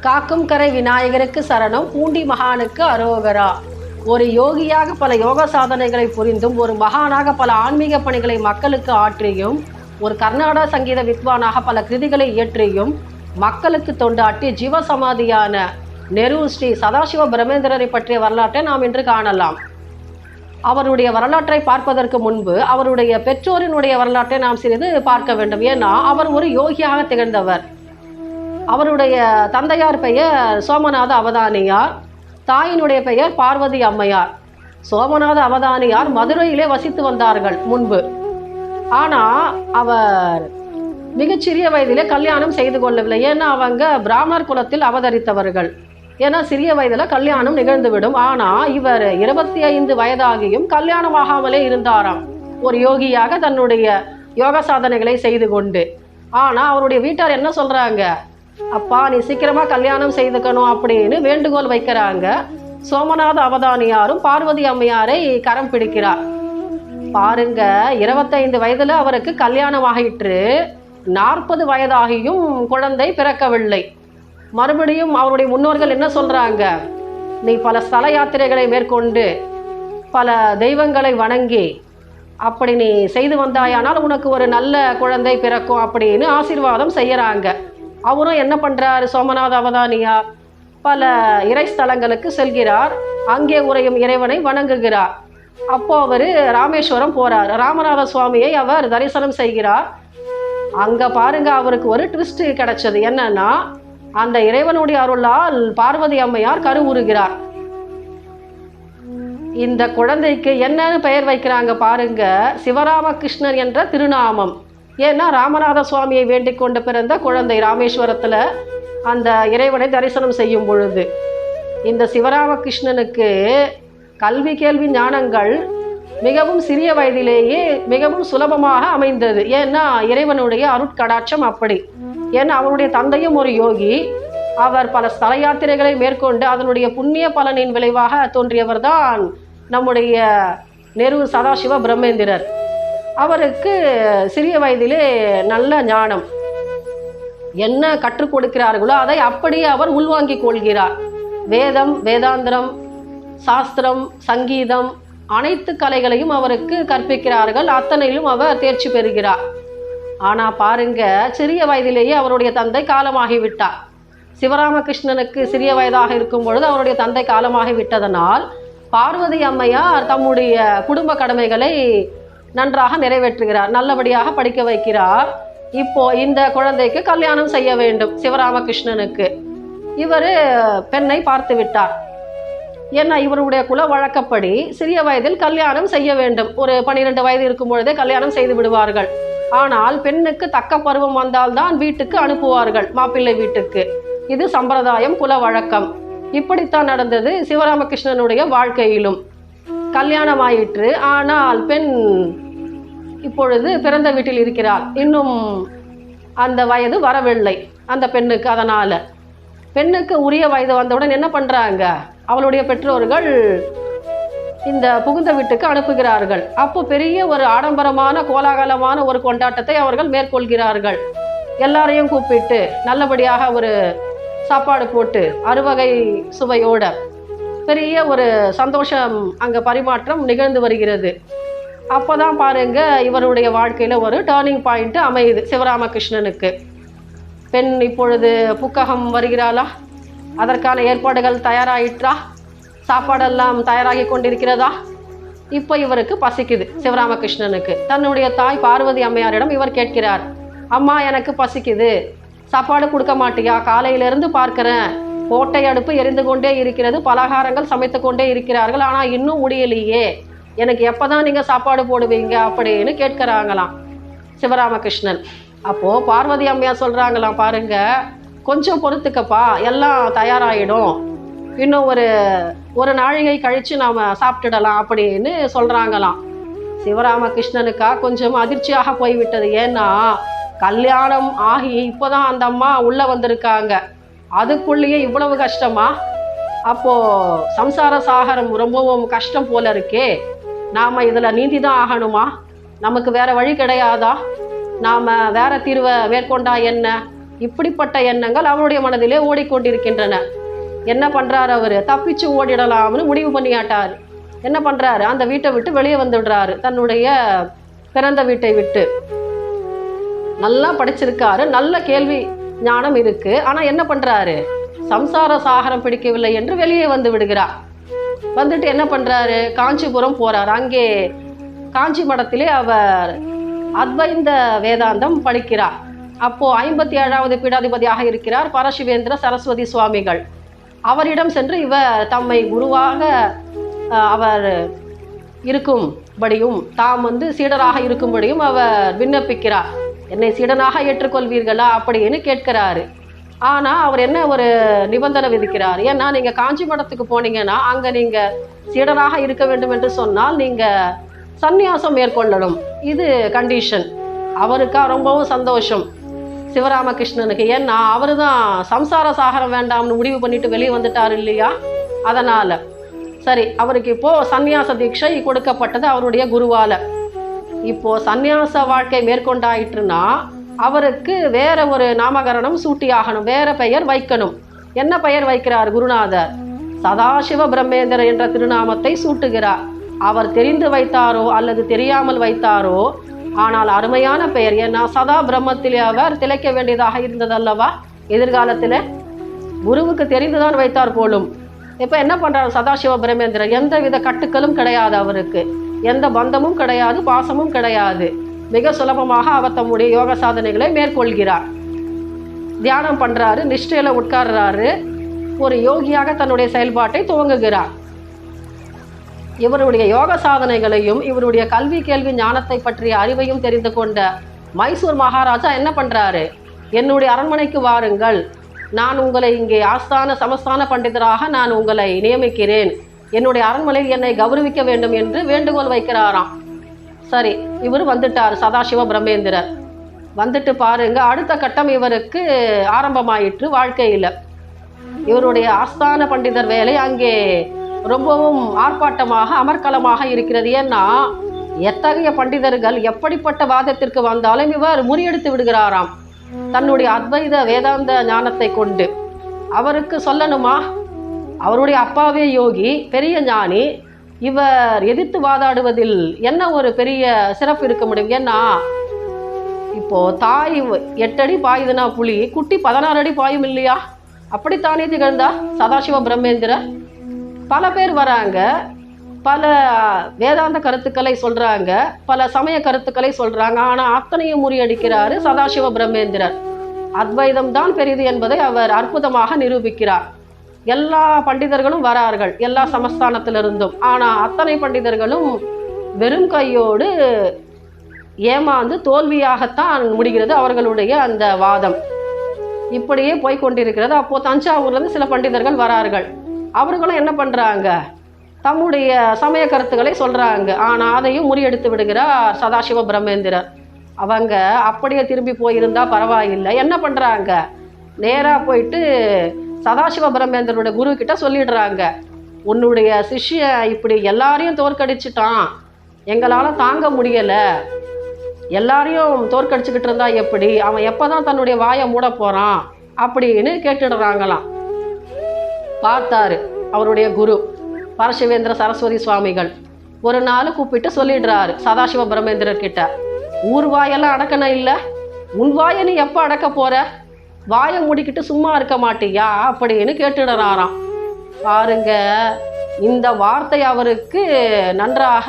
காக்கும் கரை விநாயகருக்கு சரணம், பூண்டி மகானுக்கு அரோகரா. ஒரு யோகியாக பல யோக சாதனைகளை புரிந்தும், ஒரு மகானாக பல ஆன்மீக பணிகளை மக்களுக்கு ஆற்றியும், ஒரு கர்நாடக சங்கீத வித்வானாக பல கிருதிகளை இயற்றியும் மக்களுக்கு தொண்டாற்றி ஜீவசமாதியான நெரூர் ஸ்ரீ சதாசிவ பிரம்மேந்திரரை பற்றிய வரலாற்றை நாம் இன்று காணலாம். அவருடைய வரலாற்றை பார்ப்பதற்கு முன்பு அவருடைய பெற்றோரினுடைய வரலாற்றை நாம் சிறிது பார்க்க வேண்டும். ஏன்னா அவர் ஒரு யோகியாக திகழ்ந்தவர். அவருடைய தந்தையார் பெயர் சோமநாத அவதானியார், தாயினுடைய பெயர் பார்வதி அம்மையார். சோமநாத அவதானியார் மதுரையிலே வசித்து வந்தார்கள் முன்பு. ஆனால் அவர் மிகச்சிறிய வயதிலே கல்யாணம் செய்து கொள்ளவில்லை. ஏன்னா அவங்க பிராமணர் குலத்தில் அவதரித்தவர்கள். ஏன்னா சிறிய வயதில் கல்யாணம் நிகழ்ந்துவிடும். ஆனால் இவர் 25 வயதாகியும் கல்யாணமாகாமலே இருந்தாராம், ஒரு யோகியாக தன்னுடைய யோக சாதனைகளை செய்து கொண்டு. ஆனால் அவருடைய வீட்டார் என்ன சொல்கிறாங்க, அப்பா நீ சீக்கிரமாக கல்யாணம் செய்துக்கணும் அப்படின்னு வேண்டுகோள் வைக்கிறாங்க. சோமநாத அவதானியாரும் பார்வதி அம்மையாரை கரம் பிடிக்கிறார். பாருங்க, 25 வயதில் அவருக்கு கல்யாணம் ஆகிட்டு 40 வயதாகியும் குழந்தை பிறக்கவில்லை. மறுபடியும் அவருடைய முன்னோர்கள் என்ன சொல்கிறாங்க, நீ பல ஸ்தல யாத்திரைகளை மேற்கொண்டு பல தெய்வங்களை வணங்கி அப்படி நீ செய்து வந்தாயானால் உனக்கு ஒரு நல்ல குழந்தை பிறக்கும் அப்படின்னு ஆசீர்வாதம் செய்கிறாங்க. அவரும் என்ன பண்ணுறார், சோமநாத அவதானியார் பல இறை ஸ்தலங்களுக்கு செல்கிறார். அங்கே உறையும் இறைவனை வணங்குகிறார். அப்போ அவர் ராமேஸ்வரம் போகிறார். ராமநாத சுவாமியை அவர் தரிசனம் செய்கிறார். அங்கே பாருங்க, அவருக்கு ஒரு ட்விஸ்ட் கிடைச்சது. என்னன்னா, அந்த இறைவனுடைய அருளால் பார்வதி அம்மையார் கருவுறுகிறார். இந்த குழந்தைக்கு என்னன்னு பெயர் வைக்கிறாங்க பாருங்க, சிவராமகிருஷ்ணர் என்ற திருநாமம். ஏன்னா ராமநாத சுவாமியை வேண்டிக் கொண்டு பிறந்த குழந்தை ராமேஸ்வரத்தில் அந்த இறைவனை தரிசனம் செய்யும் பொழுது. இந்த சிவராமகிருஷ்ணனுக்கு கல்வி கேள்வி ஞானங்கள் மிகவும் சிறிய வயதிலேயே மிகவும் சுலபமாக அமைந்தது. ஏன்னா இறைவனுடைய அருட்கடாட்சம் அப்படி. ஏன்னா அவருடைய தந்தையும் ஒரு யோகி. அவர் பல ஸ்தல யாத்திரைகளை மேற்கொண்டு அதனுடைய புண்ணிய பலனின் விளைவாக தோன்றியவர் தான் நம்முடைய நெரூர் சதாசிவ பிரம்மேந்திரர். அவருக்கு சிறிய வயதிலே நல்ல ஞானம். என்ன கற்றுக் கொடுக்கிறார்களோ அதை அப்படியே அவர் உள்வாங்கிக் கொள்கிறார். வேதம், வேதாந்திரம், சாஸ்திரம், சங்கீதம் அனைத்து கலைகளையும் அவருக்கு கற்பிக்கிறார்கள். அத்தனையிலும் அவர் தேர்ச்சி பெறுகிறார். ஆனால் பாருங்க, சிறிய வயதிலேயே அவருடைய தந்தை காலமாகிவிட்டார். சிவராமகிருஷ்ணனுக்கு சிறிய வயதாக இருக்கும் பொழுது அவருடைய தந்தை காலமாகிவிட்டதனால் பார்வதி அம்மையார் தம்முடைய குடும்ப கடமைகளை நன்றாக நிறைவேற்றுகிறார். நல்லபடியாக படிக்க வைக்கிறார். இப்போ இந்த குழந்தைக்கு கல்யாணம் செய்ய வேண்டும் சிவராமகிருஷ்ணனுக்கு. இவர் பெண்ணை பார்த்து விட்டார். ஏன்னா இவருடைய குல வழக்கப்படி சிறிய வயதில் கல்யாணம் செய்ய வேண்டும். ஒரு 12 வயது இருக்கும் பொழுதே கல்யாணம் செய்து விடுவார்கள். ஆனால் பெண்ணுக்கு தக்க பருவம் வந்தால்தான் வீட்டுக்கு அனுப்புவார்கள், மாப்பிள்ளை வீட்டுக்கு. இது சம்பிரதாயம், குல வழக்கம். இப்படித்தான் நடந்தது சிவராமகிருஷ்ணனுடைய வாழ்க்கையிலும். கல்யாணம் ஆயிற்று. ஆனால் பெண் இப்பொழுது பிறந்த வீட்டில் இருக்கிறாள். இன்னும் அந்த வயது வரவில்லை அந்த பெண்ணுக்கு. அதனால பெண்ணுக்கு உரிய வயது வந்தவுடன் என்ன பண்றாங்க, அவளுடைய பெற்றோர்கள் இந்த புகுந்த வீட்டுக்கு அனுப்புகிறார்கள். அப்போ பெரிய ஒரு ஆடம்பரமான கோலாகலமான ஒரு கொண்டாட்டத்தை அவர்கள் மேற்கொள்கிறார்கள். எல்லாரையும் கூப்பிட்டு நல்லபடியாக ஒரு சாப்பாடு போட்டு அறுவகை சுவையோட பெரிய ஒரு சந்தோஷம் அங்கே பரிமாற்றம் நிகழ்ந்து வருகிறது. அப்போதான் பாருங்க, இவருடைய வாழ்க்கையில் ஒரு டேர்னிங் பாயிண்ட் அமையுது சிவராமகிருஷ்ணனுக்கு. பெண் இப்பொழுது புக்ககம் வருகிறாளா, அதற்கான ஏற்பாடுகள் தயாராயிற்றா, சாப்பாடெல்லாம் தயாராகி கொண்டிருக்கிறதா. இப்போ இவருக்கு பசிக்குது சிவராமகிருஷ்ணனுக்கு. தன்னுடைய தாய் பார்வதி அம்மையாரிடம் இவர் கேட்கிறார், அம்மா எனக்கு பசிக்குது, சாப்பாடு கொடுக்க மாட்டியா, காலையிலிருந்து பார்க்கிறேன் கோட்டை அடுப்பு எரிந்து கொண்டே இருக்கிறது, பலகாரங்கள் சமைத்து கொண்டே இருக்கிறார்கள், ஆனால் இன்னும் முடியலையே, எனக்கு எப்போதான் நீங்கள் சாப்பாடு போடுவீங்க அப்படின்னு கேட்கிறாங்களாம் சிவராமகிருஷ்ணன். அப்போது பார்வதி அம்மையார் சொல்கிறாங்களாம், பாருங்க கொஞ்சம் பொறுத்துக்கப்பா, எல்லாம் தயாராகிடும், இன்னும் ஒரு நாழிகை கழித்து நாம் சாப்பிட்டுடலாம் அப்படின்னு சொல்கிறாங்களாம். சிவராமகிருஷ்ணனுக்கா கொஞ்சம் அதிர்ச்சியாக போய்விட்டது. ஏன்னா கல்யாணம் ஆகி இப்போதான் அந்த அம்மா உள்ளே வந்திருக்காங்க, அதுக்குள்ளேயே இவ்வளவு கஷ்டமா? அப்போது சம்சார சாகரம் ரொம்பவும் கஷ்டம் போல இருக்கே, நாம் இதில் நீந்தி தான் ஆகணுமா? நமக்கு வேறு வழி கிடையாதா? நாம் வேறு தீர்வை மேற்கொண்டா என்ன? இப்படிப்பட்ட எண்ணங்கள் அவருடைய மனதிலே ஓடிக்கொண்டிருக்கின்றன. என்ன பண்ணுறாரு அவர்? தப்பிச்சு ஓடிடலாம்னு முடிவு பண்ணியாட்டார். என்ன பண்ணுறாரு? அந்த வீட்டை விட்டு வெளியே வந்துடுறாரு, தன்னுடைய பிறந்த வீட்டை விட்டு. நல்லா படிச்சிருக்காரு, நல்ல கேள்வி ஞானம் இருக்கு. ஆனால் என்ன பண்ணுறாரு? சம்சார சாகரம் பிடிக்கவில்லை என்று வெளியே வந்து விடுகிறார். வந்துட்டு என்ன பண்ணுறாரு? காஞ்சிபுரம் போகிறார். அங்கே காஞ்சி மடத்திலே அவர் அத்வைத வேதாந்தம் படிக்கிறார். அப்போது 57வது பீடாதிபதியாக இருக்கிறார் பரசிவேந்திர சரஸ்வதி சுவாமிகள். அவரிடம் சென்று இவர் தம்மை குருவாக அவர் இருக்கும்படியும் தாம் சீடராக இருக்கும்படியும் அவர் விண்ணப்பிக்கிறார். என்னை சீடனாக ஏற்றுக்கொள்வீர்களா அப்படின்னு கேட்கிறாரு. ஆனால் அவர் என்ன ஒரு நிபந்தனை விதிக்கிறார்? ஏன்னா நீங்கள் காஞ்சி மடத்துக்கு போனீங்கன்னா அங்கே நீங்கள் சீடராக இருக்க வேண்டும் என்று சொன்னால் நீங்கள் சந்நியாசம் மேற்கொள்ளணும். இது கண்டிஷன். அவருக்கா ரொம்பவும் சந்தோஷம் சிவராமகிருஷ்ணனுக்கு. ஏன்னா அவர் தான் சம்சார சாகரம் வேண்டாம்னு முடிவு பண்ணிட்டு வெளியே வந்துட்டார் இல்லையா? அதனால் சரி, அவருக்கு இப்போது சந்நியாச தீட்சை கொடுக்கப்பட்டது அவருடைய குருவால். இப்போது சந்நியாச வாழ்க்கை மேற்கொண்டாயிற்றுன்னா அவருக்கு வேற ஒரு நாமகரணம் சூட்டியாகணும், வேற பெயர் வைக்கணும். என்ன பெயர் வைக்கிறார் குருநாதர்? சதாசிவ பிரம்மேந்திர என்ற திருநாமத்தை சூட்டுகிறார். அவர் தெரிந்து வைத்தாரோ அல்லது தெரியாமல் வைத்தாரோ, ஆனால் அருமையான பெயர். ஏன்னா சதா பிரம்மத்திலே அவர் திளைக்க வேண்டியதாக இருந்ததல்லவா எதிர்காலத்தில். குருவுக்கு தெரிந்துதான் வைத்தார் போலும். இப்போ என்ன பண்ணுறாரு சதாசிவ பிரம்மேந்திரர்? எந்த வித கட்டுக்களும் கிடையாது, அவருக்கு எந்த பந்தமும் கிடையாது, பாசமும் கிடையாது. மிக சுலபமாக அவர் தம்முடைய யோக சாதனைகளை மேற்கொள்கிறார். தியானம் பண்ணுறாரு, நிஷ்டையில் உட்கார்றாரு, ஒரு யோகியாக தன்னுடைய செயல்பாட்டை துவங்குகிறார். இவருடைய யோக சாதனைகளையும் இவருடைய கல்வி கேள்வி ஞானத்தை பற்றிய அறிவையும் தெரிந்து கொண்ட மைசூர் மகாராஜா என்ன பண்ணுறாரு? என்னுடைய அரண்மனைக்கு வாருங்கள், நான் உங்களை இங்கே ஆஸ்தான சமஸ்தான பண்டிதராக நான் உங்களை நியமிக்கிறேன், என்னுடைய அரண்மனையில் என்னை கௌரவிக்க வேண்டும் என்று வேண்டுகோள் வைக்கிறாராம். சரி, இவர் வந்துட்டார் சதாசிவ பிரம்மேந்திரர். வந்துட்டு பாருங்க, அடுத்த கட்டம் இவருக்கு ஆரம்பமாயிற்று வாழ்க்கையில். இவருடைய ஆஸ்தான பண்டிதர் வேலை அங்கே ரொம்பவும் ஆர்ப்பாட்டமாக அமர்க்கலமாக இருக்கிறது. ஏன்னா எத்தகைய பண்டிதர்கள் எப்படிப்பட்ட வாதத்திற்கு வந்தாலும் இவர் முறியடித்து விடுகிறாராம் தன்னுடைய அத்வைத வேதாந்த ஞானத்தை கொண்டு. அவருக்கு சொல்லணுமா? அவருடைய அப்பாவே யோகி, பெரிய ஞானி. இவர் எதிர்த்து வாதாடுவதில் என்ன ஒரு பெரிய சிறப்பு இருக்க முடியும்? ஏன்னா இப்போ தாய் 8 அடி பாயுதுன்னா புலி, குட்டி 16 அடி பாயும் இல்லையா? அப்படித்தானே திகழ்ந்தா சதாசிவ பிரம்மேந்திரர். பல பேர் வராங்க, பல வேதாந்த கருத்துக்களை சொல்கிறாங்க, பல சமய கருத்துக்களை சொல்கிறாங்க. ஆனால் அத்தனையும் முறியடிக்கிறாரு சதாசிவ பிரம்மேந்திரர். அத்வைதம் தான் பெரிது என்பதை அவர் அற்புதமாக நிரூபிக்கிறார். எல்லா பண்டிதர்களும் வரார்கள், எல்லா சமஸ்தானத்திலிருந்தும். ஆனால் அத்தனை பண்டிதர்களும் வெறும் கையோடு ஏமாந்து தோல்வியாகத்தான் முடிகிறது அவர்களுடைய அந்த வாதம். இப்படியே போய்கொண்டிருக்கிறது. அப்போது தஞ்சாவூர்லேருந்து சில பண்டிதர்கள் வரார்கள். அவர்களும் என்ன பண்ணுறாங்க? தம்முடைய சமய கருத்துக்களை சொல்கிறாங்க. ஆனால் அதையும் முறியடித்து விடுகிறார் சதாசிவ பிரம்மேந்திரர். அவங்க அப்படியே திரும்பி போயிருந்தா பரவாயில்லை. என்ன பண்ணுறாங்க? நேராக போயிட்டு சதாசிவ பிரம்மேந்திரனுடைய குரு கிட்ட சொல்லிடுறாங்க, உன்னுடைய சிஷ்யன் இப்படி எல்லாரையும் தோற்கடிச்சிட்டான், எங்களால் தாங்க முடியலை, எல்லாரையும் தோற்கடிச்சுக்கிட்டு இருந்தா எப்படி, அவன் எப்போ தான் தன்னுடைய வாயை மூட போகிறான் அப்படின்னு கேட்டுடுறாங்களாம். பார்த்தாரு அவருடைய குரு பரசிவேந்திர சரஸ்வதி சுவாமிகள். ஒரு நாள் கூப்பிட்டு சொல்லிடுறாரு சதாசிவ பிரம்மேந்திரர் கிட்ட, ஊர் வாயெல்லாம் அடக்கணும் இல்லை, உன் வாயை நீ எப்போ அடக்க போற, வாயை மூடிக்கிட்டு சும்மா இருக்க மாட்டியா அப்படின்னு கேட்டுடுறாராம். பாருங்க, இந்த வார்த்தை அவருக்கு நன்றாக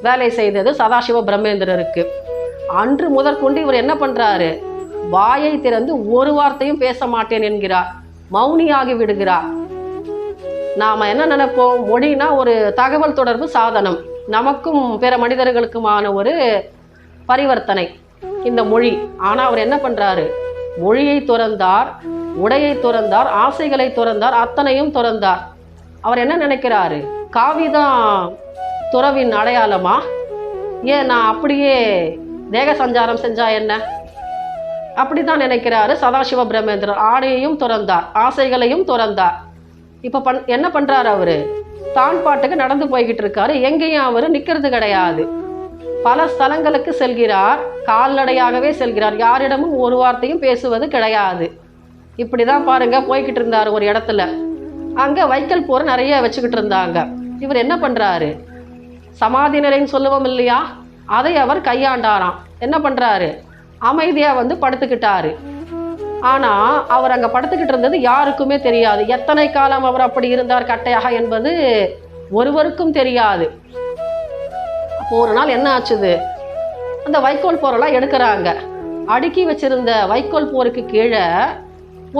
வேலை செய்தது சதாசிவ பிரம்மேந்திரருக்கு. அன்று முதற்கொண்டு இவர் என்ன பண்றாரு? வாயை திறந்து ஒரு வார்த்தையும் பேச மாட்டேன் என்கிறார், மௌனியாகி விடுகிறார். நாம என்ன நினைப்போம்? மொழினா ஒரு தகவல் தொடர்பு சாதனம், நமக்கும் பிற மனிதர்களுக்குமான ஒரு பரிவர்த்தனை இந்த மொழி. ஆனால் அவர் என்ன பண்றாரு? மொழியை துறந்தார், உடையை துறந்தார், ஆசைகளை துறந்தார், அத்தனையும் துறந்தார். அவர் என்ன நினைக்கிறாரு? காவிதான் துறவின் அடையாளமா? ஏன் நான் அப்படியே தேக சஞ்சாரம் செஞ்சா என்ன? அப்படிதான் நினைக்கிறாரு சதாசிவ பிரம்மேந்திரர். ஆடையையும் துறந்தார், ஆசைகளையும் துறந்தார். இப்போ என்ன பண்ணுறாரு? அவர் தான் பாட்டுக்கு நடந்து போய்கிட்டு இருக்காரு, எங்கேயும் அவர் நிற்கிறது கிடையாது. பல ஸ்தலங்களுக்கு செல்கிறார், கால்நடையாகவே செல்கிறார், யாரிடமும் ஒரு வார்த்தையும் பேசுவது கிடையாது. இப்படி தான் பாருங்க போய்கிட்டு இருந்தார் ஒரு இடத்துல. அங்கே வைக்கல் போர் நிறைய வச்சுக்கிட்டு இருந்தாங்க. இவர் என்ன பண்ணுறாரு, சமாதி நிலைன்னு சொல்லுவோம் இல்லையா, அதை அவர் கையாண்டாராம். என்ன பண்ணுறாரு, அமைதியாக வந்து படுத்துக்கிட்டாரு. ஆனால் அவர் அங்கே படுத்துக்கிட்டு இருந்தது யாருக்குமே தெரியாது. எத்தனை காலம் அவர் அப்படி இருந்தார் கட்டையாக என்பது ஒருவருக்கும் தெரியாது. அப்போ ஒரு நாள் என்ன ஆச்சுது, அந்த வைக்கோல் போரெல்லாம் எடுக்கிறாங்க. அடுக்கி வச்சிருந்த வைக்கோல் போருக்கு கீழே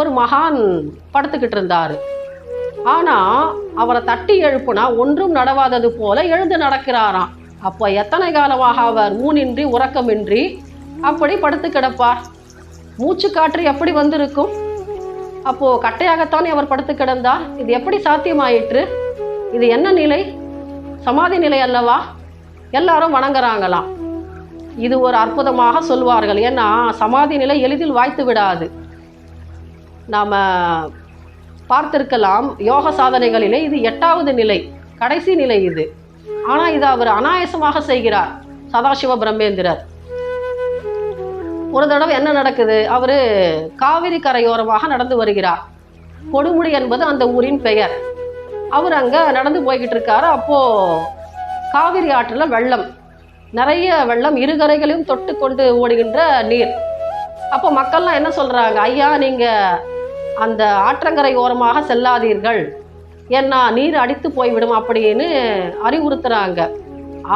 ஒரு மகான் படுத்துக்கிட்டு இருந்தார். ஆனால் அவரை தட்டி எழுப்புனா ஒன்றும் நடவாதது போல எழுந்து நடக்கிறாராம். அப்போ எத்தனை காலமாக அவர் ஊனின்றி உறக்கமின்றி அப்படி படுத்து கிடப்பார்? மூச்சு காற்று எப்படி வந்திருக்கும்? அப்போது கட்டையாகத்தானே அவர் படுத்து கிடந்தார். இது எப்படி சாத்தியமாயிற்று? இது என்ன நிலை? சமாதி நிலை அல்லவா? எல்லாரும் வணங்குறாங்களாம். இது ஒரு அற்புதமாக சொல்வார்கள். ஏன்னா சமாதி நிலை எளிதில் வாய்த்து விடாது. நாம் பார்த்திருக்கலாம் யோக சாதனைகளிலே இது 8வது நிலை, கடைசி நிலை இது. ஆனால் இதை அவர் அனாயாசமாக செய்கிறார் சதாசிவ பிரம்மேந்திரர். ஒரு தடவை என்ன நடக்குது, அவர் காவிரி கரையோரமாக நடந்து வருகிறார். கொடுமுடி என்பது அந்த ஊரின் பெயர். அவர் அங்கே நடந்து போய்கிட்டு இருக்காரு. அப்போது காவிரி ஆற்றில் வெள்ளம், நிறைய வெள்ளம், இருகரைகளையும் தொட்டு கொண்டு ஓடுகின்ற நீர். அப்போ மக்கள்லாம் என்ன சொல்கிறாங்க, ஐயா நீங்கள் அந்த ஆற்றங்கரை ஓரமாக செல்லாதீர்கள், ஏன்னா நீர் அடித்து போய்விடும் அப்படின்னு அறிவுறுத்துறாங்க.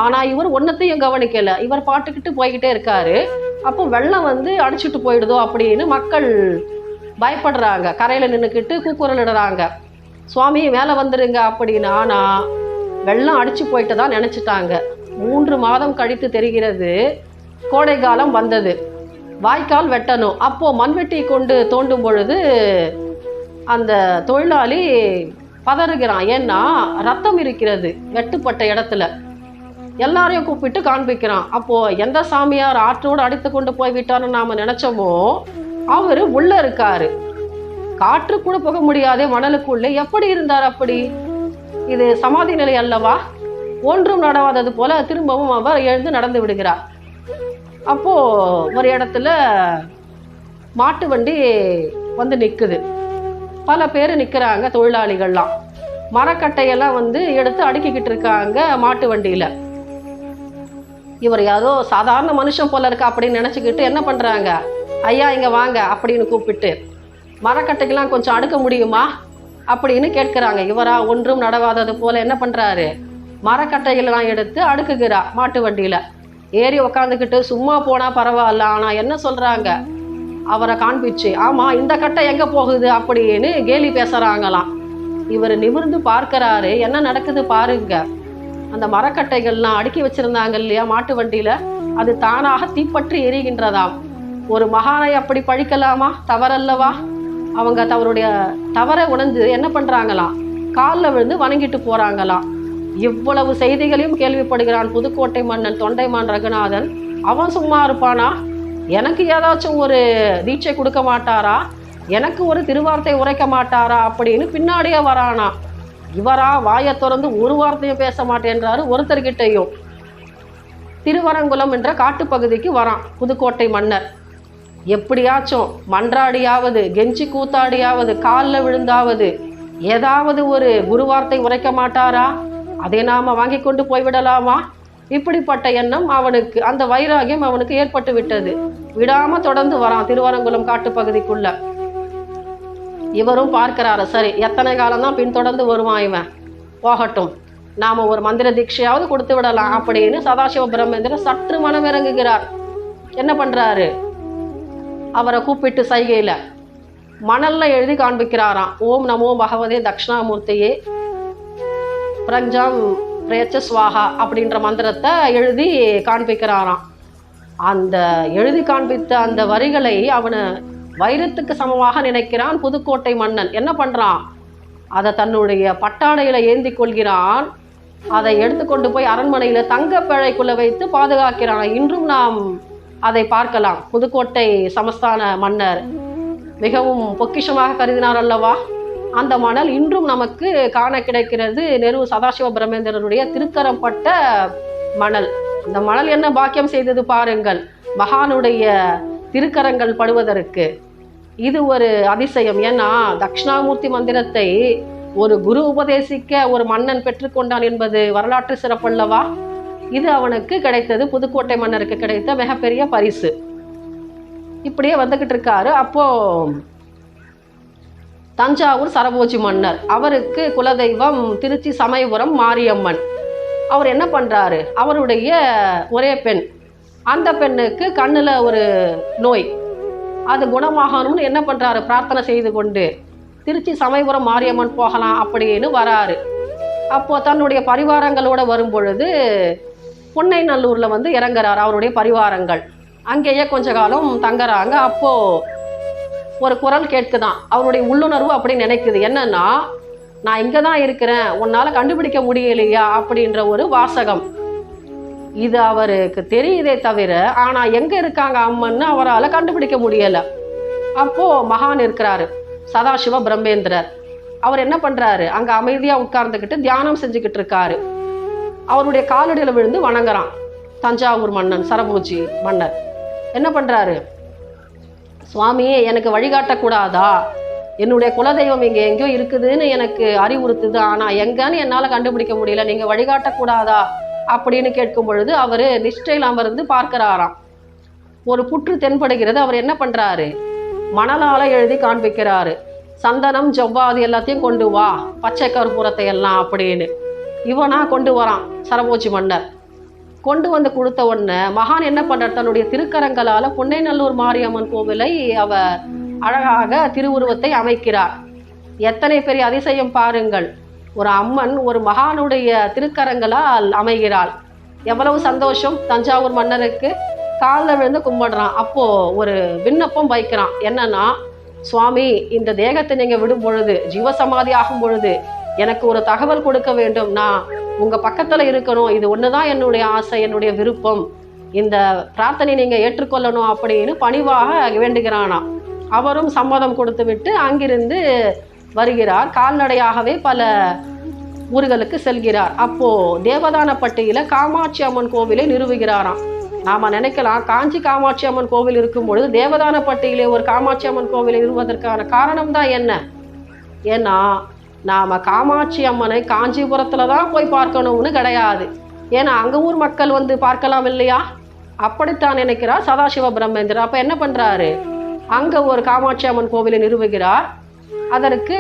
ஆனால் இவர் ஒன்றத்தையும் கவனிக்கலை, இவர் பாட்டுக்கிட்டு போய்கிட்டே இருக்காரு. அப்போ வெள்ளம் வந்து அடிச்சுட்டு போயிடுதோ அப்படின்னு மக்கள் பயப்படுறாங்க. கரையில் நின்றுக்கிட்டு கூக்குரலிடுறாங்க, சுவாமி மேலே வந்துடுங்க அப்படின்னு. ஆனால் வெள்ளம் அடித்து போயிட்டு தான் நினச்சிட்டாங்க. 3 மாதம் கழித்து தெரிகிறது கோடை காலம் வந்தது, வாய்க்கால் வெட்டணும். அப்போது மண்வெட்டி கொண்டு தோண்டும் பொழுது அந்த தொழிலாளி பதறுகிறான். ஏன்னா ரத்தம் இருக்கிறது வெட்டுப்பட்ட இடத்துல. எல்லாரையும் கூப்பிட்டு காண்பிக்கிறான். அப்போது எந்த சாமியார் ஆற்றோடு அடித்து கொண்டு போய்விட்டார்னு நாம் நினச்சோமோ அவர் உள்ளே இருக்காரு. காற்று கூட போக முடியாதே மணலுக்குள்ளே, எப்படி இருந்தார் அப்படி? இது சமாதி நிலை அல்லவா? ஒன்றும் நடவாதது போல திரும்பவும் அவர் எழுந்து நடந்து விடுகிறார். அப்போது ஒரு இடத்துல மாட்டு வண்டி வந்து நிற்குது. பல பேர் நிற்கிறாங்க, தொழிலாளிகள்லாம் மரக்கட்டையெல்லாம் வந்து எடுத்து அடுக்கிக்கிட்டு இருக்காங்க மாட்டு வண்டியில். இவர் யாரோ சாதாரண மனுஷன் போல இருக்கா அப்படின்னு நினச்சிக்கிட்டு என்ன பண்ணுறாங்க, ஐயா இங்கே வாங்க அப்படின்னு கூப்பிட்டு, மரக்கட்டைக்கெல்லாம் கொஞ்சம் அடுக்க முடியுமா அப்படின்னு கேட்குறாங்க. இவரா ஒன்றும் நடவாதது போல என்ன பண்ணுறாரு, மரக்கட்டைகள்லாம் எடுத்து அடுக்குகிறார் மாட்டு வண்டியில். ஏறி உக்காந்துக்கிட்டு சும்மா போனால் பரவாயில்ல, ஆனால் என்ன சொல்கிறாங்க, அவரை காண்பிச்சு, ஆமாம் இந்த கட்டை எங்கே போகுது அப்படின்னு கேலி பேசுகிறாங்களாம். இவர் நிமிர்ந்து பார்க்குறாரு, என்ன நடக்குது பாருங்க. அந்த மரக்கட்டைகள்லாம் அடுக்கி வச்சுருந்தாங்க இல்லையா மாட்டு வண்டியில், அது தானாக தீப்பற்றி எரிகின்றதாம். ஒரு மகானை அப்படி பழிக்கலாமா? தவறல்லவா? அவங்க தவறுடைய தவறை உணர்ந்து என்ன பண்ணுறாங்களாம், காலில் விழுந்து வணங்கிட்டு போகிறாங்களாம். இவ்வளவு செய்திகளையும் கேள்விப்படுகிறான் புதுக்கோட்டை மன்னன் தொண்டைமான் ரகுநாதன். அவன் சும்மா இருப்பானா? எனக்கு ஏதாச்சும் ஒரு தீட்சை கொடுக்க மாட்டாரா, எனக்கு ஒரு திருவார்த்தை உரைக்க மாட்டாரா அப்படின்னு பின்னாடியே வரானா. இவரா வாயை திறந்து ஒரு வார்த்தையும் பேச மாட்டேன்றாரு ஒருத்தர்கிட்டையும். திருவரங்குளம் என்ற காட்டுப்பகுதிக்கு வரான் புதுக்கோட்டை மன்னர். எப்படியாச்சும் மன்றாடியாவது கெஞ்சி கூத்தாடியாவது காலில் விழுந்தாவது ஏதாவது ஒரு குருவார்த்தை உரைக்க மாட்டாரா, அதை நாம் வாங்கி கொண்டு போய்விடலாமா? இப்படிப்பட்ட எண்ணம் அவனுக்கு, அந்த வைராகியம் அவனுக்கு ஏற்பட்டு விட்டது. விடாமல் தொடர்ந்து வரான் திருவரங்குளம் காட்டுப்பகுதிக்குள்ள. இவரும் பார்க்கிறாரு, சரி எத்தனை காலம்தான் பின்தொடர்ந்து வருவான் இவன், போகட்டும், நாம் ஒரு மந்திர தீட்சையாவது கொடுத்து விடலாம் அப்படின்னு சதாசிவ பிரம்மேந்திரன் சற்று மனமிறங்குகிறார். என்ன பண்ணுறாரு, அவரை கூப்பிட்டு சைகையில் மணலில் எழுதி காண்பிக்கிறாராம். ஓம் நமோ பகவதே தட்சிணாமூர்த்தியே பிரஞ்சாம் பிரேச்ச ஸ்வாஹா அப்படின்ற மந்திரத்தை எழுதி காண்பிக்கிறாராம். அந்த எழுதி காண்பித்த அந்த வரிகளை அவனை வைரத்துக்கு சமமாக நினைக்கிறான் புதுக்கோட்டை மன்னன். என்ன பண்ணுறான், அதை தன்னுடைய பட்டாடையில் ஏந்தி கொள்கிறான். அதை எடுத்துக்கொண்டு போய் அரண்மனையில் தங்க பிழைக்குள்ளே வைத்து பாதுகாக்கிறான். இன்றும் நாம் அதை பார்க்கலாம். புதுக்கோட்டை சமஸ்தான மன்னர் மிகவும் பொக்கிஷமாக கருதினார் அல்லவா. அந்த மணல் இன்றும் நமக்கு காண கிடைக்கிறது. நெரு சதாசிவ பிரம்மேந்திரனுடைய திருக்கரம் பட்ட மணல். இந்த மணல் என்ன பாக்கியம் செய்தது பாருங்கள், மகானுடைய திருக்கரங்கள் படுவதற்கு. இது ஒரு அதிசயம். ஏன்னா தட்சிணாமூர்த்தி மந்திரத்தை ஒரு குரு உபதேசிக்க ஒரு மன்னன் பெற்றுக்கொண்டான் என்பது வரலாற்று சிறப்பல்லவா. இது அவனுக்கு கிடைத்தது, புதுக்கோட்டை மன்னருக்கு கிடைத்த மிகப்பெரிய பரிசு. இப்படியே வந்துகிட்டு இருக்காரு. அப்போ தஞ்சாவூர் சரபோஜி மன்னர், அவருக்கு குலதெய்வம் திருச்சி சமயபுரம் மாரியம்மன். அவர் என்ன பண்றாரு, அவருடைய ஒரே பெண், அந்த பெண்ணுக்கு கண்ணுல ஒரு நோய், அது குணமாகணும்னு என்ன பண்றாரு, பிரார்த்தனை செய்து கொண்டு திருச்சி சமயபுரம் மாரியம்மன் போகலாம் அப்படின்னு வராரு. அப்போ தன்னுடைய பரிவாரங்களோட வரும் பொழுது புன்னைநல்லூர்ல வந்து இறங்குறார் அவருடைய பரிவாரங்கள். அங்கேயே கொஞ்ச காலம் தங்குறாங்க. அப்போ ஒரு குரல் கேட்குதான், அவருடைய உள்ளுணர்வு அப்படி நினைக்குது, என்னன்னா நான் இங்கே தான் இருக்கிறேன், உன்னால் கண்டுபிடிக்க முடியலையா அப்படின்ற ஒரு வாசகம். இது அவருக்கு தெரியுதே தவிர, ஆனால் எங்கே இருக்காங்க அம்மன்னு அவரால் கண்டுபிடிக்க முடியலை. அப்போது மகான் இருக்கிறாரு, சதாசிவ பிரம்மேந்திரர். அவர் என்ன பண்ணுறாரு, அங்கே அமைதியாக உட்கார்ந்துக்கிட்டு தியானம் செஞ்சுக்கிட்டு இருக்காரு. அவருடைய காலடியில் விழுந்து வணங்குறான் தஞ்சாவூர் மன்னன், சரபோஜி மன்னர். என்ன பண்ணுறாரு, சுவாமியே எனக்கு வழிகாட்டக்கூடாதா, என்னுடைய குலதெய்வம் இங்கே எங்கேயோ இருக்குதுன்னு எனக்கு அறிவுறுத்துது, ஆனால் எங்கன்னு என்னால் கண்டுபிடிக்க முடியல, நீங்கள் வழிகாட்டக்கூடாதா அப்படின்னு கேட்கும் பொழுது அவர் நிஷ்டையில் அமர்ந்து பார்க்கிறாராம். ஒரு புற்று தென்படுகிறது. அவர் என்ன பண்ணுறாரு, மணலால் எழுதி காண்பிக்கிறாரு, சந்தனம் ஜவ்வாது எல்லாத்தையும் கொண்டு வா, பச்சை கற்பூரத்தை எல்லாம் அப்படின்னு. இவனா கொண்டு வரான் சரபோஜி மன்னர். கொண்டு வந்து கொடுத்த உடனே மகான் என்ன பண்ணுறார், தன்னுடைய திருக்கரங்களால் புன்னைநல்லூர் மாரியம்மன் கோவிலை அவர் அழகாக திருவுருவத்தை அமைக்கிறார். எத்தனை பெரிய அதிசயம் பாருங்கள், ஒரு அம்மன் ஒரு மகானுடைய திருக்கரங்களால் அமைகிறாள். எவ்வளவு சந்தோஷம் தஞ்சாவூர் மன்னருக்கு. காலில் விழுந்து கும்பிடுறான். அப்போது ஒரு விண்ணப்பம் வைக்கிறான், என்னன்னா சுவாமி இந்த தேகத்தை நீங்கள் விடும் பொழுது, ஜீவசமாதி ஆகும் பொழுது எனக்கு ஒரு தகவல் கொடுக்க வேண்டும், நான் உங்கள் பக்கத்தில் இருக்கணும், இது ஒன்று தான் என்னுடைய ஆசை, என்னுடைய விருப்பம், இந்த பிரார்த்தனை நீங்கள் ஏற்றுக்கொள்ளணும் அப்படின்னு பணிவாக வேண்டுகிறானா. அவரும் சம்மதம் கொடுத்து விட்டு அங்கிருந்து வருகிறார். கால்நடையாகவே பல ஊர்களுக்கு செல்கிறார். அப்போது தேவதானப்பட்டியில் காமாட்சி அம்மன் கோவிலை நிறுவுகிறாராம். நாம் நினைக்கலாம், காஞ்சி காமாட்சி அம்மன் கோவில் இருக்கும் பொழுது தேவதானப்பட்டியிலே ஒரு காமாட்சி அம்மன் கோவிலை நிறுவுவதற்கான காரணம் தான் என்ன? ஏன்னா நாம் காமாட்சி அம்மனை காஞ்சிபுரத்தில் தான் போய் பார்க்கணும்னு கிடையாது. ஏன்னா அங்கே ஊர் மக்கள் வந்து பார்க்கலாம் இல்லையா? அப்படித்தான் நினைக்கிறார் சதாசிவ பிரம்மேந்திரர். அப்போ என்ன பண்ணுறாரு, அங்கே ஒரு காமாட்சி அம்மன் கோவிலை நிறுவுகிறார். அதற்கு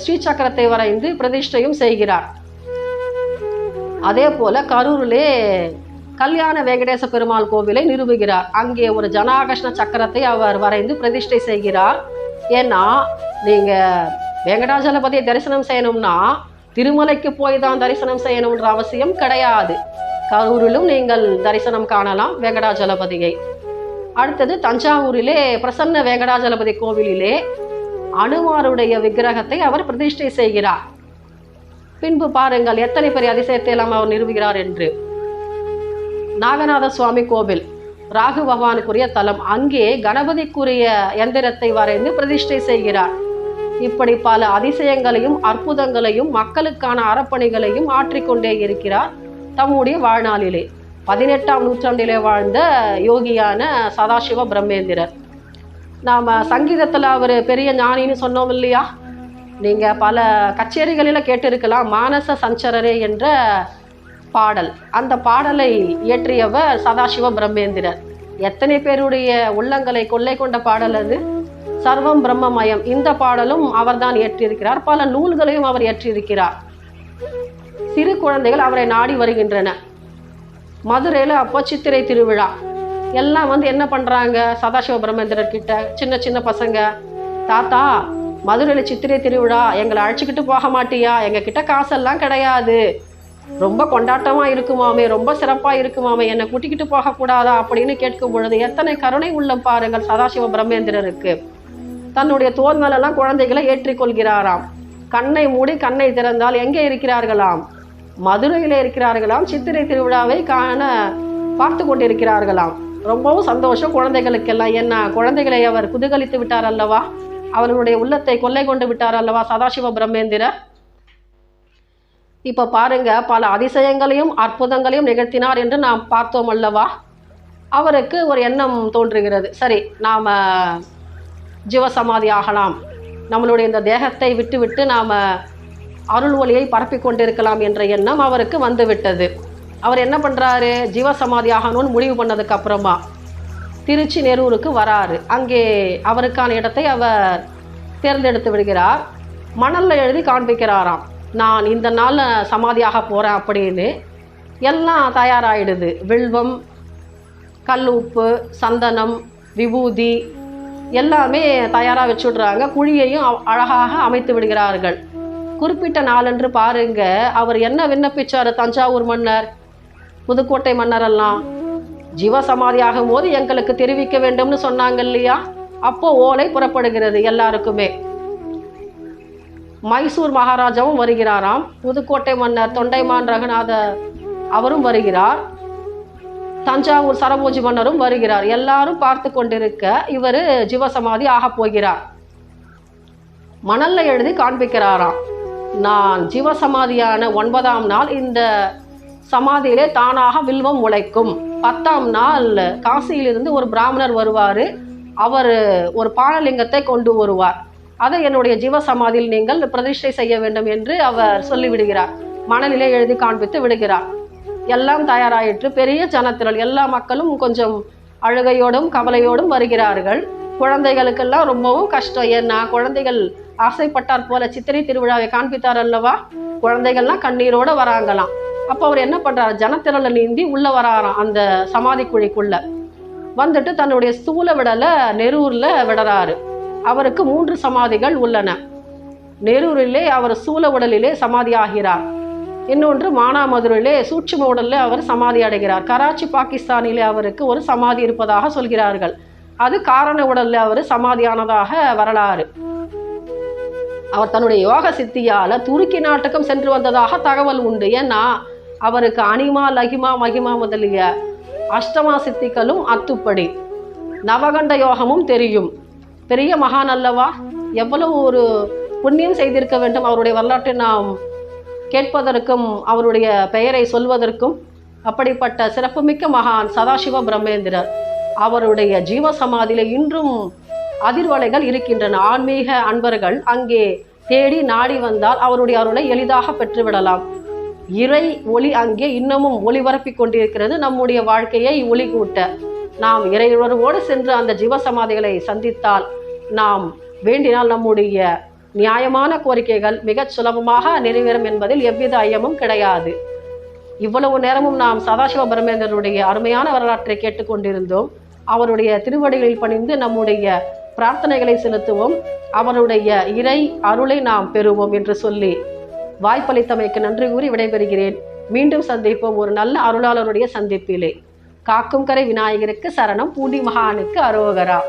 ஸ்ரீசக்கரத்தை வரைந்து பிரதிஷ்டையும் செய்கிறார். அதே போல கரூரிலே கல்யாண வெங்கடேச பெருமாள் கோவிலை நிறுவுகிறார். அங்கே ஒரு ஜனாகர்ஷ்ண சக்கரத்தை அவர் வரைந்து பிரதிஷ்டை செய்கிறார். ஏன்னா நீங்கள் வெங்கடாஜலபதியை தரிசனம் செய்யணும்னா திருமலைக்கு போய் தான் தரிசனம் செய்யணுன்ற அவசியம் கிடையாது. கரூரிலும் நீங்கள் தரிசனம் காணலாம் வெங்கடாஜலபதியை. அடுத்தது தஞ்சாவூரிலே பிரசன்ன வெங்கடாஜலபதி கோவிலிலே அனுமாருடைய விக்கிரகத்தை அவர் பிரதிஷ்டை செய்கிறார். பின்பு பாருங்கள் எத்தனை பெரிய அதிசயத்தை எல்லாம் அவர் நிறுவுகிறார் என்று. நாகநாத சுவாமி கோவில் ராகு பகவானுக்குரிய தலம், அங்கே கணபதிக்குரிய எந்திரத்தை வரைந்து பிரதிஷ்டை செய்கிறார். இப்படி பல அதிசயங்களையும் அற்புதங்களையும் மக்களுக்கான அறப்பணிகளையும் ஆற்றிக்கொண்டே இருக்கிறார் தம்முடைய வாழ்நாளிலே. 18ஆம் நூற்றாண்டிலே வாழ்ந்த யோகியான சதாசிவ பிரம்மேந்திரர். நாம் சங்கீதத்தில் அவர் பெரிய ஞானின்னு சொன்னோம் இல்லையா? நீங்கள் பல கச்சேரிகளில் கேட்டிருக்கலாம், மானச சஞ்சரரே என்ற பாடல். அந்த பாடலை இயற்றியவர் சதாசிவ பிரம்மேந்திரர். எத்தனை பேருடைய உள்ளங்களை கொள்ளை கொண்ட பாடல் அது. சர்வம் பிரம்மமயம், இந்த பாடலும் அவர்தான் இயற்றியிருக்கிறார். பல நூல்களையும் அவர் இயற்றியிருக்கிறார். சிறு குழந்தைகள் அவரை நாடி வருகின்றன. மதுரையில் அப்போ சித்திரை திருவிழா. எல்லாம் வந்து என்ன பண்ணுறாங்க, சதாசிவ பிரம்மேந்திரர் கிட்ட சின்ன சின்ன பசங்க, தாத்தா மதுரையில் சித்திரை திருவிழா, எங்களை அழைச்சிக்கிட்டு போக மாட்டியா, எங்கள் கிட்ட காசெல்லாம் கிடையாது, ரொம்ப கொண்டாட்டமாக இருக்குமாமே, ரொம்ப சிறப்பாக இருக்குமாமே, என்னை கூட்டிக்கிட்டு போகக்கூடாதா அப்படின்னு கேட்கும் பொழுது எத்தனை கருணை உள்ளம் பாருங்கள் சதாசிவ பிரம்மேந்திரருக்கு. தன்னுடைய தோல் மேலெல்லாம் குழந்தைகளை ஏற்றிக்கொள்கிறாராம். கண்ணை மூடி கண்ணை திறந்தால் எங்கே இருக்கிறார்களாம், மதுரையில் இருக்கிறார்களாம். சித்திரை திருவிழாவை காண பார்த்து கொண்டிருக்கிறார்களாம். ரொம்பவும் சந்தோஷம் குழந்தைகளுக்கெல்லாம். என்ன, குழந்தைகளை அவர் குதூகலித்து விட்டார் அல்லவா, அவர்களுடைய உள்ளத்தை கொள்ளை கொண்டு விட்டார் அல்லவா சதாசிவ பிரம்மேந்திரர். இப்போ பாருங்க, பல அதிசயங்களையும் அற்புதங்களையும் நிகழ்த்தினார் என்று நாம் பார்த்தோம் அல்லவா? அவருக்கு ஒரு எண்ணம் தோன்றுகிறது, சரி நாம் ஜீவசமாதி ஆகலாம், நம்மளுடைய இந்த தேகத்தை விட்டுவிட்டு நாம் அருள் ஒளியை பரப்பி கொண்டிருக்கலாம் என்ற எண்ணம் அவருக்கு வந்துவிட்டது. அவர் என்ன பண்ணுறாரு, ஜீவசமாதி ஆகணும்னு முடிவு பண்ணதுக்கு அப்புறமா திருச்சி நெரூருக்கு வராரு. அங்கே அவருக்கான இடத்தை அவர் தேர்ந்தெடுத்து விடுகிறார். மணலில் எழுதி காண்பிக்கிறாராம், நான் இந்த நாளில் சமாதியாக போகிறேன் அப்படின்னு. எல்லாம் தயாராகிடுது. வில்வம், கல் உப்பு, சந்தனம், விபூதி எல்லாமே தயாராக வச்சுடுறாங்க. குழியையும் அழகாக அமைத்து விடுகிறார்கள். குறிப்பிட்ட நாளன்று பாருங்க, அவர் என்ன விண்ணப்பிச்சார்? தஞ்சாவூர் மன்னர், புதுக்கோட்டை மன்னரெல்லாம் ஜீவசமாதியாகும் போது எங்களுக்கு தெரிவிக்க வேண்டும்னு சொன்னாங்க இல்லையா? அப்போ ஓலை புறப்படுகிறது எல்லாருக்குமே. மைசூர் மகாராஜாவும் வருகிறாராம், புதுக்கோட்டை மன்னர் தொண்டைமான் ரகுநாத அவரும் வருகிறார், தஞ்சாவூர் சரபோஜி மன்னரும் வருகிறார். எல்லாரும் பார்த்து கொண்டிருக்க இவர் ஜீவசமாதி ஆக போகிறார். மணல்ல எழுதி காண்பிக்கிறாராம், நான் ஜீவசமாதியான 9ஆம் நாள் இந்த சமாதியிலே தானாக வில்வம் முளைக்கும். 10ஆம் நாள் காசியிலிருந்து ஒரு பிராமணர் வருவார், அவர் ஒரு பானலிங்கத்தை கொண்டு வருவார், அதை என்னுடைய ஜீவசமாதியில் நீங்கள் பிரதிஷ்டை செய்ய வேண்டும் என்று அவர் சொல்லிவிடுகிறார். மணலிலே எழுதி காண்பித்து விடுகிறார். எல்லாம் தயாராயிற்று. பெரிய ஜனத்திரள், எல்லா மக்களும் கொஞ்சம் அழுகையோடும் கவலையோடும் வருகிறார்கள். குழந்தைகளுக்கெல்லாம் ரொம்பவும் கஷ்டம். ஏன்னா குழந்தைகள் ஆசைப்பட்டார் போல சித்திரை திருவிழாவை காண்பித்தார் அல்லவா? குழந்தைகள்லாம் கண்ணீரோடு வராங்களாம். அப்போ அவர் என்ன பண்ணுறாரு, ஜனத்திரளை நீந்தி உள்ளே வராராம். அந்த சமாதி குழிக்குள்ள வந்துட்டு தன்னுடைய ஸ்தூல விடலை நெரூரில் விடுறாரு. அவருக்கு 3 சமாதிகள் உள்ளன. நெரூரிலே அவர் சூல உடலிலே சமாதி ஆகிறார். இன்னொன்று மானாமதுரிலே சூட்சும உடலில் அவர் சமாதி அடைகிறார். கராச்சி பாகிஸ்தானிலே அவருக்கு ஒரு சமாதி இருப்பதாக சொல்கிறார்கள். அது காரண உடலில் அவர் சமாதியானதாக வரலாறு. அவர் தன்னுடைய யோக சித்தியால் துருக்கி நாட்டுக்கும் சென்று வந்ததாக தகவல் உண்டு. ஏன்னா அவருக்கு அனிமா, லகிமா, மகிமா முதலிய அஷ்டமா சித்திகளும் அத்துப்படி, நவகண்ட யோகமும் தெரியும். பெரிய மகான் அல்லவா? எவ்வளவு ஒரு புண்ணியம் செய்திருக்க வேண்டும் அவருடைய வரலாற்றை நாம் கேட்பதற்கும் அவருடைய பெயரை சொல்வதற்கும். அப்படிப்பட்ட சிறப்புமிக்க மகான் சதாசிவ பிரம்மேந்திரர். அவருடைய ஜீவசமாதியில இன்றும் அதிர்வலைகள் இருக்கின்றன. ஆன்மீக அன்பர்கள் அங்கே தேடி நாடி வந்தால் அவருடைய அருளை எளிதாக பெற்றுவிடலாம். இறை ஒளி அங்கே இன்னமும் ஒளிபரப்பி கொண்டிருக்கிறது. நம்முடைய வாழ்க்கையை ஒளி கூட்ட நாம் இறையுணர்வோடு சென்று அந்த ஜீவசமாதிகளை சந்தித்தால், நாம் வேண்டினால் நம்முடைய நியாயமான கோரிக்கைகள் மிகச் சுலபமாக நிறைவேறும் என்பதில் எவ்வித ஐயமும் கிடையாது. இவ்வளவு நேரமும் நாம் சதாசிவ பிரம்மேந்திரனுடைய அருமையான வரலாற்றை கேட்டுக்கொண்டிருந்தோம். அவருடைய திருவடிகளில் பணிந்து நம்முடைய பிரார்த்தனைகளை செலுத்துவோம். அவருடைய இறை அருளை நாம் பெறுவோம் என்று சொல்லி வாய்ப்பளித்தமைக்கு நன்றி கூறி விடைபெறுகிறேன். மீண்டும் சந்திப்போம் ஒரு நல்ல அருளாளருடைய சந்திப்பிலே. காக்கும் கரை விநாயகருக்கு சரணம், பூண்டி மகானுக்கு அரோகரா.